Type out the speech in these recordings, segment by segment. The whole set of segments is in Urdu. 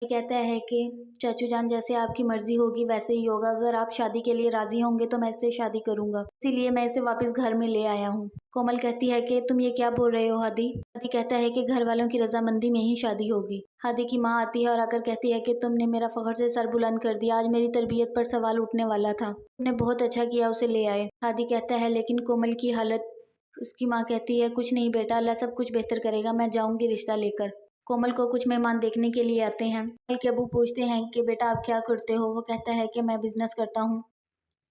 یہ کہتا ہے کہ چاچو جان جیسے آپ کی مرضی ہوگی ویسے ہی ہوگا، اگر آپ شادی کے لیے راضی ہوں گے تو میں اس سے شادی کروں گا، اسی لیے میں اسے واپس گھر میں لے آیا ہوں۔ کومل کہتی ہے کہ تم یہ کیا بول رہے ہو ہادی؟ ہادی کہتا ہے کہ گھر والوں کی رضامندی میں ہی شادی ہوگی۔ ہادی کی ماں آتی ہے اور آ کر کہتی ہے کہ تم نے میرا فخر سے سر بلند کر دیا، آج میری تربیت پر سوال اٹھنے والا تھا، تم نے بہت اچھا کیا اسے لے آئے۔ ہادی کہتا ہے لیکن کومل کی حالت۔ اس کی ماں کہتی ہے کچھ نہیں بیٹا، اللہ سب کچھ بہتر کرے گا، میں جاؤں گی رشتہ لے کر۔ کومل کو کچھ مہمان دیکھنے کے لیے آتے ہیں۔ کومل کے ابو پوچھتے ہیں کہ بیٹا آپ کیا کرتے ہو؟ وہ کہتا ہے کہ میں بزنس کرتا ہوں۔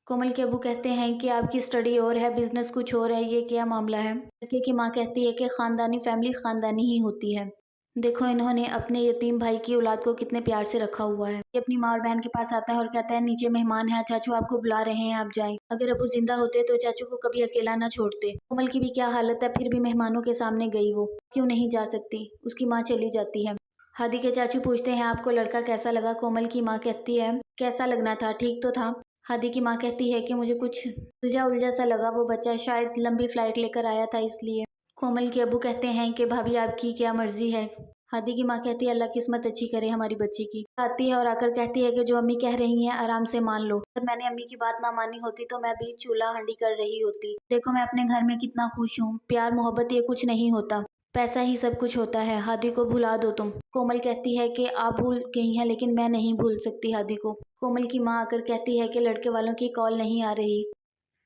کومل کے ابو کہتے ہیں کہ آپ کی اسٹڈی اور ہے، بزنس کچھ اور ہے، یہ کیا معاملہ ہے؟ لڑکے کی ماں کہتی ہے کہ خاندانی فیملی خاندانی ہی ہوتی ہے، دیکھو انہوں نے اپنے یتیم بھائی کی اولاد کو کتنے پیار سے رکھا ہوا ہے۔ یہ اپنی ماں اور بہن کے پاس آتا ہے اور کہتا ہے نیچے مہمان ہیں، چاچو آپ کو بلا رہے ہیں، آپ جائیں، اگر ابو زندہ ہوتے تو چاچو کو کبھی اکیلا نہ چھوڑتے۔ کومل کی بھی کیا حالت ہے، پھر بھی مہمانوں کے سامنے گئی، وہ کیوں نہیں جا سکتی؟ اس کی ماں چلی جاتی ہے۔ ہادی کے چاچو پوچھتے ہیں آپ کو لڑکا کیسا لگا؟ کومل کی ماں کہتی ہے کیسا لگنا تھا، ٹھیک تو تھا۔ ہادی کی ماں کہتی ہے کہ مجھے کچھ الجھا سا لگا، وہ بچہ شاید لمبی فلائٹ لے کر آیا تھا اس لیے۔ کومل کے ابو کہتے ہیں کہ بھابھی آپ کی کیا مرضی ہے؟ ہادی کی ماں کہتی ہے اللہ قسمت اچھی کرے ہماری بچی کی۔ آتی ہے اور آ کر کہتی ہے کہ جو امی کہہ رہی ہیں آرام سے مان لو، اگر میں نے امی کی بات نہ مانی ہوتی تو میں بھی چولہا ہنڈی کر رہی ہوتی، دیکھو میں اپنے گھر میں کتنا خوش ہوں، پیار محبت یہ کچھ نہیں ہوتا، پیسہ ہی سب کچھ ہوتا ہے، ہادی کو بھلا دو تم۔ کومل کہتی ہے کہ آپ بھول گئی ہیں لیکن میں نہیں بھول سکتی ہادی کو۔ کومل کی ماں آ کر کہتی ہے کہ لڑکے والوں کی کال نہیں آ رہی،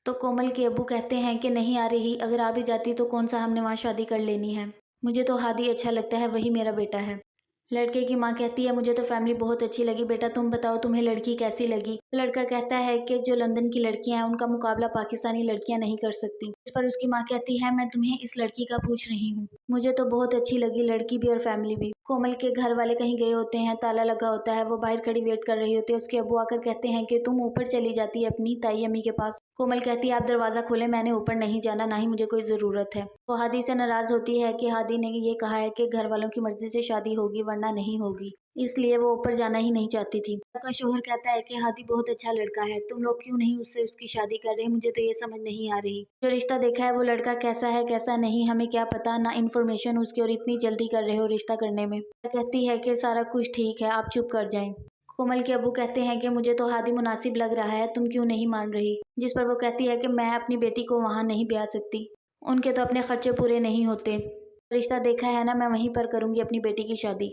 تو کومل کے ابو کہتے ہیں کہ نہیں آ رہی، اگر آ بھی جاتی تو کون سا ہم نے وہاں شادی کر لینی ہے، مجھے تو ہادی اچھا لگتا ہے، وہی میرا بیٹا ہے۔ لڑکے کی ماں کہتی ہے مجھے تو فیملی بہت اچھی لگی، بیٹا تم بتاؤ تمہیں لڑکی کیسی لگی؟ لڑکا کہتا ہے کہ جو لندن کی لڑکیاں ہیں ان کا مقابلہ پاکستانی لڑکیاں نہیں کر سکتی۔ اس پر اس کی ماں کہتی ہے میں تمہیں اس لڑکی کا پوچھ رہی ہوں، مجھے تو بہت اچھی لگی لڑکی بھی اور فیملی بھی۔ کومل کے گھر والے کہیں گئے ہوتے ہیں، تالا لگا ہوتا ہے، وہ باہر کھڑی ویٹ کر رہی ہوتی ہے، اس کے ابو آ کر کہتے ہیں کہ تم اوپر چلی جاتی ہے اپنی تائی امی کے پاس۔ کومل کہتی ہے آپ دروازہ کھولیں، میں نے اوپر نہیں جانا، نہ ہی مجھے کوئی ضرورت ہے۔ وہ ہادی سے ناراض ہوتی ہے کہ ہادی نے یہ کہا ہے کہ گھر والوں کی مرضی سے شادی ہوگی ورنہ نہیں ہوگی، اس لیے وہ اوپر جانا ہی نہیں چاہتی تھی۔ اس کا شوہر کہتا ہے کہ ہادی بہت اچھا لڑکا ہے، تم لوگ کیوں نہیں اس سے اس کی شادی کر رہے؟ مجھے تو یہ سمجھ نہیں آ رہی، جو رشتہ دیکھا ہے وہ لڑکا کیسا ہے کیسا نہیں ہمیں کیا پتا، نہ انفارمیشن اس کی، اور اتنی جلدی کر رہے ہو رشتہ کرنے میں۔ کہتی ہے کہ سارا کچھ ٹھیک ہے، آپ چپ کر جائیں۔ کومل کے ابو کہتے ہیں کہ مجھے تو ہادی مناسب لگ رہا ہے، تم کیوں نہیں مان رہی؟ جس پر وہ کہتی ہے کہ میں اپنی بیٹی کو وہاں نہیں بیاہ سکتی، ان کے تو اپنے خرچے پورے نہیں ہوتے، رشتہ دیکھا ہے نا، میں وہیں پر کروں گی اپنی بیٹی کی شادی۔